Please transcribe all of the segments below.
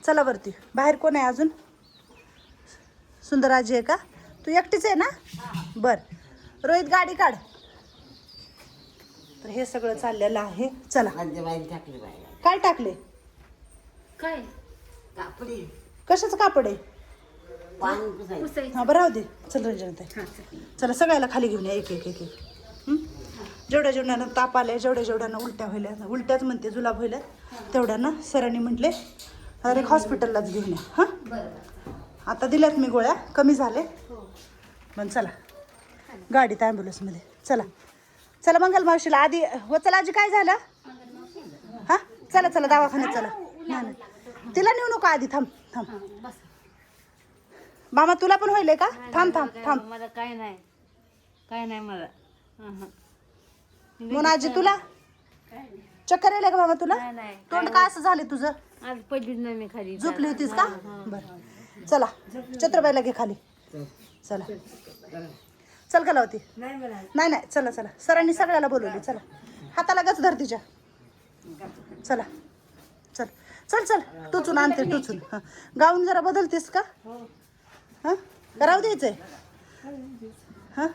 चला वरती. बाहेर कोण आहे अजून? सुंदर आजी आहे का? तू एकटीच आहे ना? बर. रोहित गाडी काढ. तर हे सगळं चाललेलं आहे. चला. काय टाकले? काय कापडी. कशाचं कापड आहे? हा बरं राहू दे. चल रंजना. चला सगळ्याला खाली घेऊन या एक एक एक एक. जेवढ्या जेवढ्यांना ताप आले, जेवढ्या जेवढ्यांना उलट्या व्हायल्या, उलट्याच म्हणते जुलाब व्हायला, तेवढ्यांना सरांनी म्हटले डायरेक्ट हॉस्पिटललाच घेऊन या. हां आता दिल्यात मी गोळ्या, कमी झाले. पण चला गाडीत ॲम्ब्युलन्समध्ये. चला चला मंगल मावशीला आधी. हो चला आजी काय झालं? हां चला चला दवाखान्यात चला. नाही नाही तिला नेऊ नको आधी. थांब थांब. मामा तुला पण होईल का? थांब थांब थांब. मला काय नाही मला. म्हणून आजी तुला चक्कर येईल का मामा तुला? तोंड का असं झाले तुझं? आज पडलीच नाही मी खाली. झोपली होतीस का? बरं चला छत्रबाईला घे खाली. चला चल का लावती? नाही नाही चला चला. सरांनी सगळ्याला बोलवली. चला हाताला गच धर तिच्या. चला चल चल चल. टुचून आणते टुचून. हां गाऊन जरा बदलतेस का? हां राहू द्यायचंय? हां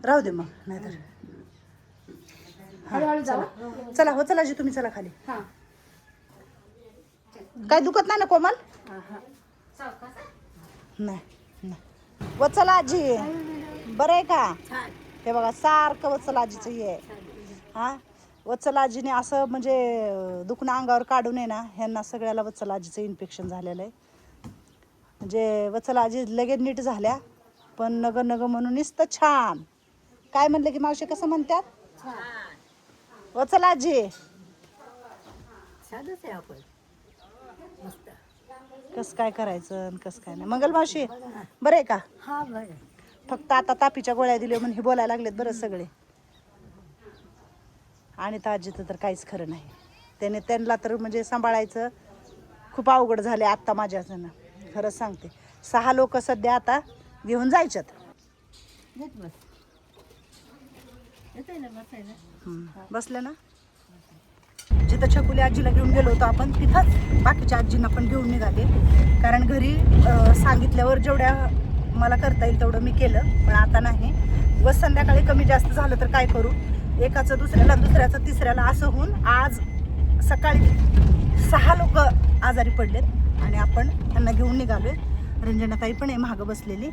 राहू दे मग नाही तर. चला चला हो चला जी तुम्ही चला खाली. काय दुखत नाही ना कोमल? नाही वत्सला आजी बरं आहे का? हे बघा सारखं वत्सला आजीचं हे आहे. हां वत्सला आजीने असं म्हणजे दुखणं अंगावर काढू नये ना, ह्यांना सगळ्याला वत्सला आजीचं इन्फेक्शन झालेलं आहे. म्हणजे वत्सला आजी लगेच नीट झाल्या, पण नग नग म्हणून नुसतं छान. काय म्हणलं की मावशी कसं म्हणतात? वत्सला आजी कसं काय करायचं कसं काय नाही. मंगल मावशी बरं आहे का? हा बरं. फक्त आता तापीच्या गोळ्या दिल्या म्हणून हे बोलायला लागलेत बरं सगळे. आणि आजीचं तर काहीच खरं नाही. त्यांना तर म्हणजे सांभाळायचं खूप अवघड झाले आत्ता माझ्याचं. खरंच सांगते 6 लोक सध्या आता घेऊन जायच्यात. बसले ना जिथं छकुली आजीला घेऊन गेलो होतो आपण तिथंच बाकीच्या आजींना पण घेऊन निघाले. कारण घरी सांगितल्यावर जेवढ्या मला करता येईल तेवढं मी केलं, पण आता नाही. व संध्याकाळी कमी जास्त झालं तर काय करू, एकाचं दुसऱ्याला दुसऱ्याचं तिसऱ्याला असं होऊन आज सकाळी 6 लोक आजारी पडलेत आणि आपण त्यांना घेऊन निघालोय. रंजनाताई पण आहे मागं बसलेली.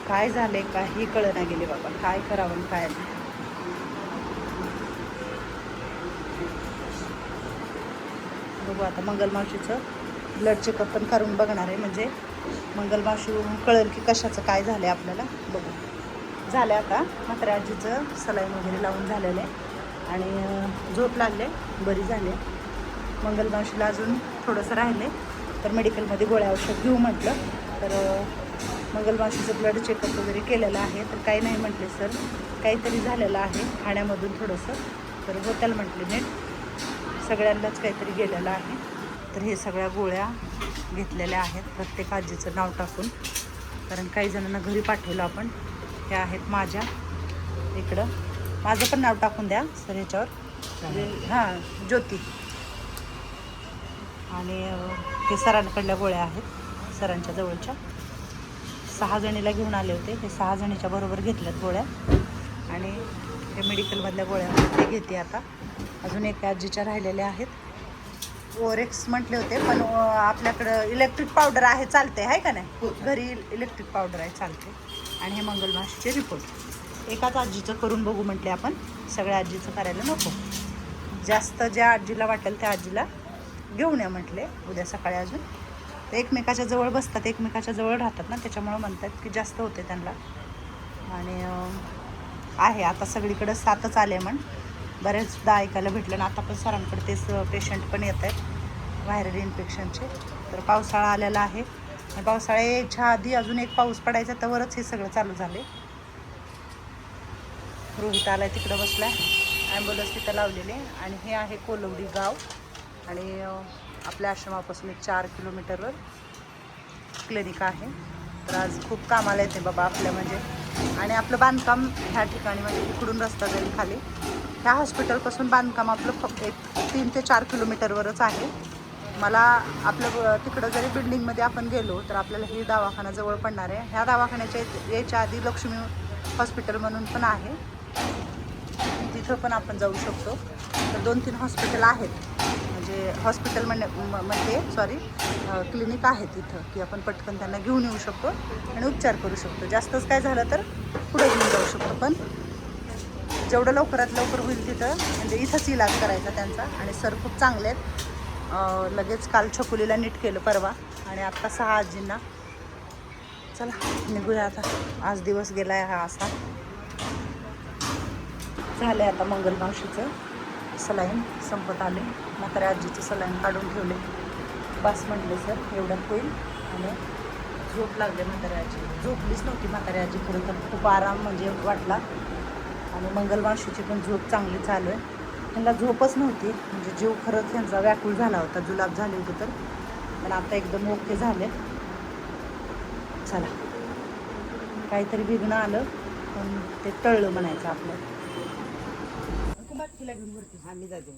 काय झाले काही कळना गेले बाबा, काय करावं काय नाही. बघू आता मंगलमावशीचं ब्लड चेकअप पण करून बघणार आहे. म्हणजे मंगलमावशी कळेल की कशाचं काय झालं आहे आपल्याला. बघू झालं आता म्हाताऱ्या आजीचं सलाईन वगैरे लावून झालेलं आहे आणि झोप लागले, बरी झाली. मंगलमावशीला अजून थोडंसं राहिले तर मेडिकलमध्ये गोळ्या औषध घेऊ म्हटलं. तर मंगलमावशीचं ब्लड चेकअप वगैरे केलेलं आहे. तर काही नाही म्हटले सर, काहीतरी झालेलं आहे खाण्यामधून थोडंसं. तर होत्याला म्हटले नीट, सगळ्यांनाच काहीतरी गेलेलं आहे. तर हे सगळ्या गोळ्या घेतलेल्या आहेत प्रत्येक आजीचं नाव टाकून, कारण काही जणांना घरी पाठवलं आपण. हे आहेत माझ्या इकडं, माझं पण नाव टाकून द्या सर ह्याच्यावर. हां ज्योती. आणि हे सरांकडल्या गोळ्या आहेत, सरांच्या जवळच्या. 6 जणीला घेऊन आले होते, हे 6 जणीच्या बरोबर घेतल्यात गोळ्या. आणि हे मेडिकलमधल्या गोळ्या ते घेते आता. अजून एक आजीच्या राहिलेल्या आहेत ओरेक्स म्हटले होते, पण आपल्याकडं इलेक्ट्रिक पावडर आहे, चालते आहे का नाही? घरी इलेक्ट्रिक पावडर आहे, चालते. आणि हे मंगलमाशीचे रिपोर्ट एकाच आजीचं करून बघू म्हटले आपण, सगळ्या आजीचं करायला नको. जास्त ज्या आजीला वाटेल त्या आजीला घेऊन या म्हटले उद्या सकाळी. अजून ते एकमेकाच्या जवळ बसतात, एकमेकाच्या जवळ राहतात ना, त्याच्यामुळं म्हणतात की जास्त होते त्यांना. आणि आहे आता सगळीकडं 7च आले म्हण, बरेचदा ऐकायला भेटलं ना. आता पण सरांकडे तेच पेशंट पण येत आहेत व्हायरल इन्फेक्शनचे. तर पावसाळा आलेला आहे आणि पावसाळा यायच्या आधी अजून एक पाऊस पडायचा, त्यावरच हे सगळं चालू झाले. रोहित आलाय तिकडं बसला, ॲम्ब्युलन्स तिथं लावलेले. आणि हे आहे कोलवडी गाव आणि आपल्या आश्रमापासून 4 किलोमीटरवर क्लिनिक आहे. तर आज खूप कामाला येते बाबा आपल्या म्हणजे. आणि आपलं बांधकाम ह्या ठिकाणी म्हणजे इकडून रस्ता जाईल खाली, ह्या हॉस्पिटलपासून बांधकाम आपलं फक्त 3 ते 4 किलोमीटरवरच आहे. मला आपलं तिकडं जरी बिल्डिंगमध्ये आपण गेलो तर आपल्याला हे दवाखाना जवळ पडणार आहे. ह्या दवाखान्याच्या यायच्या आधी लक्ष्मी हॉस्पिटल म्हणून पण आहे, तिथं पण आपण जाऊ शकतो. तर 2-3 हॉस्पिटल आहेत, म्हणजे हॉस्पिटल म्हणजे सॉरी क्लिनिक आहे तिथं, की आपण पटकन त्यांना घेऊन येऊ शकतो आणि उपचार करू शकतो. जास्तच काय झालं तर पुढे घेऊन जाऊ शकतो, पण जेवढं लवकरात लवकर होईल तिथं म्हणजे इथंच इलाज करायचा त्यांचा. आणि सर खूप चांगले आहेत. लगेच काल छकुलीला नीट केलं परवा, आणि आत्ता 6 आजींना. चला निघूया आता, आज दिवस गेला आहे हा असा. झालं आहे आता मंगलमावशीचं सलाईन संपत आले, म्हाताऱ्या आजीचं सलाईन काढून ठेवले. बस म्हटले सर एवढ्यात होईल. आणि झोप लागले म्हाताऱ्या आजी, झोपलीच नव्हती म्हाताऱ्या आजी खरं तर, खूप आराम म्हणजे वाटला. आणि मंगलमावशीची पण झोप चांगली चालू आहे. त्यांना झोपच नव्हती, म्हणजे जीव खरंच त्यांचा व्याकुळ झाला होता, जुलाब झाले होते तर. पण आता एकदम ओके झाले. चला काहीतरी विघ्न आलं पण ते टळलं म्हणायचं आपलं. तिला घेऊन वरती आम्ही जातो,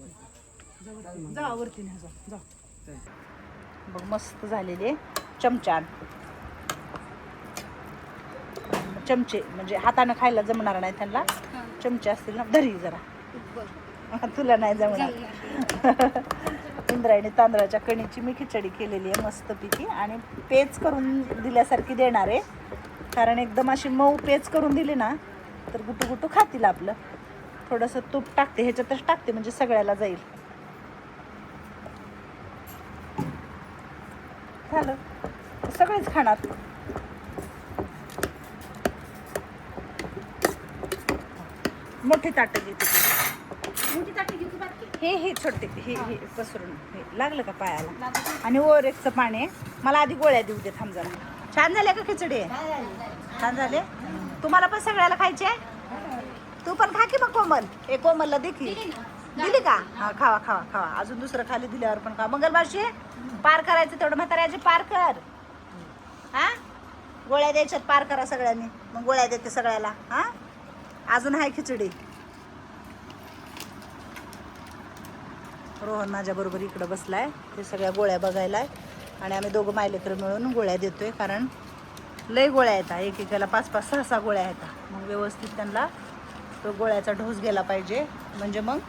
जा वरती नाही जा. बघ मस्त झालेले चमचा, चमचे म्हणजे हातानं खायला जमणार नाही त्यांना, चमचे असतील ना. धरी जरा, तुला नाही जमणार. इंद्रायणी तांदळाच्या कणीची मी खिचडी केलेली आहे मस्तपैकी, आणि पेच करून दिल्यासारखी देणार आहे. कारण एकदम अशी मऊ पेच करून दिली ना तर गुटू गुटू खातील आपलं. थोडंसं तूप टाकते, ह्याच्यातच टाकते म्हणजे सगळ्याला जाईल. झालं, सगळेच खाणार. मोठी ताटं घेते, मोठी ताटं घेते. हे छोटे हे पसरून हे लागलं का पायाला. आणि ओरेक्सचं पाणी आहे. मला आधी गोळ्या देऊ दे, थांब जरा. छान झाले का खिचडी? छान झाले. तुम्हाला पण सगळ्याला खायचे? तू पण खा की मग कोमल. कोमलला देखील दिली का? हा खावा खावा खावा. अजून दुसरं खाली दिल्यावर पण खा. मंगलमावशी पार करायचं तेवढं, म्हाताऱ्याची पार कर. हा गोळ्या द्यायच्यात, पार करा सगळ्यांनी. मग गोळ्या देते सगळ्याला. हा अजून आहे खिचडी. रोहन माझ्या बरोबर इकडं बसलाय, ते सगळ्या गोळ्या बघायलाय. आणि आम्ही दोघं मायलेकरं मिळून गोळ्या देतोय, कारण लय गोळ्या येतात, एकेकाला 5-5, 6-6 गोळ्या येतात. मग व्यवस्थित त्यांना तो गोळ्याचा डोस गेला पाहिजे, म्हणजे मग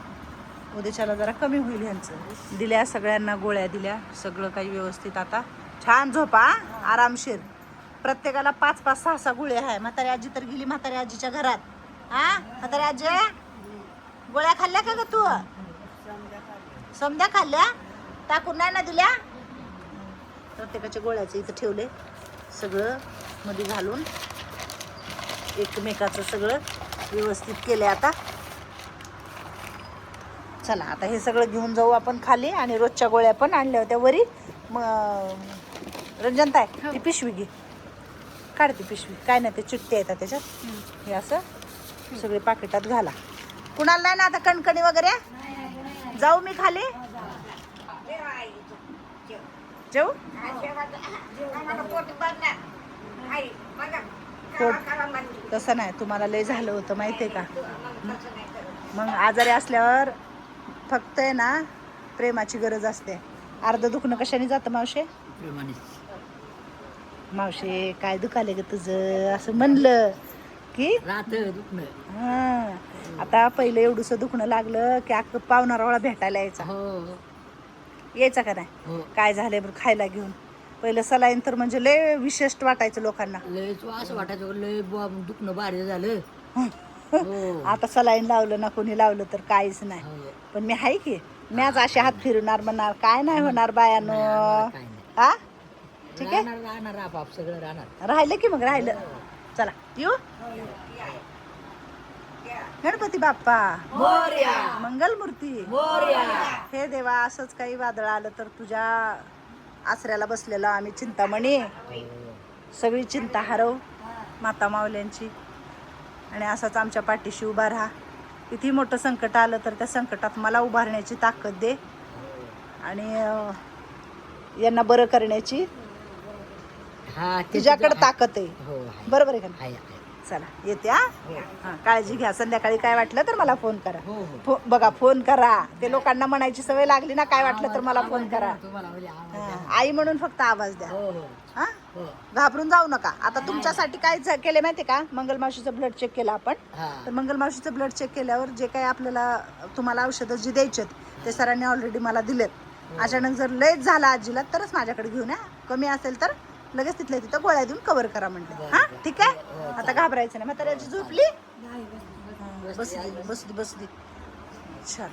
उद्याच्याला जरा कमी होईल ह्यांचं. दिल्या सगळ्यांना गोळ्या दिल्या, सगळं काही व्यवस्थित. आता छान झोपा आरामशीर. प्रत्येकाला 5-5, 6-6 गोळ्या आहे. म्हातारी आजी तर गेली म्हातारी आजीच्या घरात. हा म्हातारी आजी गोळ्या खाल्ल्या का ग तू? समद्या खाल्ल्या, टाकून नाही ना दिल्या. प्रत्येकाच्या गोळ्याचं इथं ठेवले सगळं मध्ये घालून, एकमेकाचं सगळं व्यवस्थित केलंय. आता चला आता हे सगळं घेऊन जाऊ आपण खाली. आणि रोजच्या गोळ्या पण आणल्या होत्या वरी. रंजनताई ती पिशवी घे, काढते पिशवी. काय नाही ते चिठ्ठ्या येतात त्याच्यात. हे असं सगळे पाकिटात घाला. कुणाला नाही ना आता कणकणी वगैरे? जाऊ मी खाली जेऊ. तसं नाही, तुम्हाला लय झालं होतं माहितीये का. मग आजारी असल्यावर फक्त आहे ना प्रेमाची गरज असते. अर्ध दुखणं कशाने जातं मावशे? मावशे काय दुखाले ग तुझं? असं म्हणलं की हा. आता पहिलं एवढंसं दुखणं लागलं की अख्खं पाहुणारावळा भेटायला यायचा. यायचा का नाही हो काय झालंय बरं खायला घेऊन पहिलं सलाईन तर म्हणजे लय विशिष्ट वाटायचं लोकांना लय असं वाटायचं लय दुखणं भारी झालं हो आता सलाईन लावलं ना कोणी लावलं तर काहीच नाही हो. पण मी आहे की मी आज असे हात फिरवणार म्हणणार काय नाही होणार बायानो नाही, आम्हाला काय नाही. हा ठीक आहे राहणार राहणार आपाप सगळं राहणार राहिलं की मग राहिलं चला येऊ गणपती बाप्पा मंगलमूर्ती हे देवा असंच काही वादळ आलं तर तुझ्या आसऱ्याला बसलेलो आम्ही चिंतामणी सगळी चिंता हरव माता माऊल्यांची आणि असंच आमच्या पाठीशी उभा राहा किती मोठं संकट आलं तर त्या संकटात मला उभारण्याची ताकद दे आणि यांना बरं करण्याची हा ते तुझ्याकडे ताकद आहे हो आहे. बरोबर आहे का नाही? आहे, आहे. चला येते हा हा, काळजी घ्या संध्याकाळी काय वाटलं तर मला फोन करा हो हो बघा फोन करा ते लोकांना म्हणायची सवय लागली ना काय वाटलं तर मला फोन करा तुम्हाला म्हणजे आवाज द्या. हा, आई म्हणून फक्त आवाज द्या हो हो हा हो घाबरून जाऊ नका आता तुमच्यासाठी काय केले माहिती का मंगलमावशीचं ब्लड चेक केलं आपण हा तर मंगलमावशीचं ब्लड चेक केल्यावर जे काही आपल्याला तुम्हाला औषधं जी द्यायची ते सरांनी ऑलरेडी मला दिलेत अचानक जर लयच झाला आजीला तरच माझ्याकडे घेऊन या कमी असेल तर लगेच तिथल्या तिथं गोळ्या देऊन कव्हर करा म्हणते हा ठीक आहे आता घाबरायचं नाही म्हाताऱ्याची झोपली बसली बसली बसली चला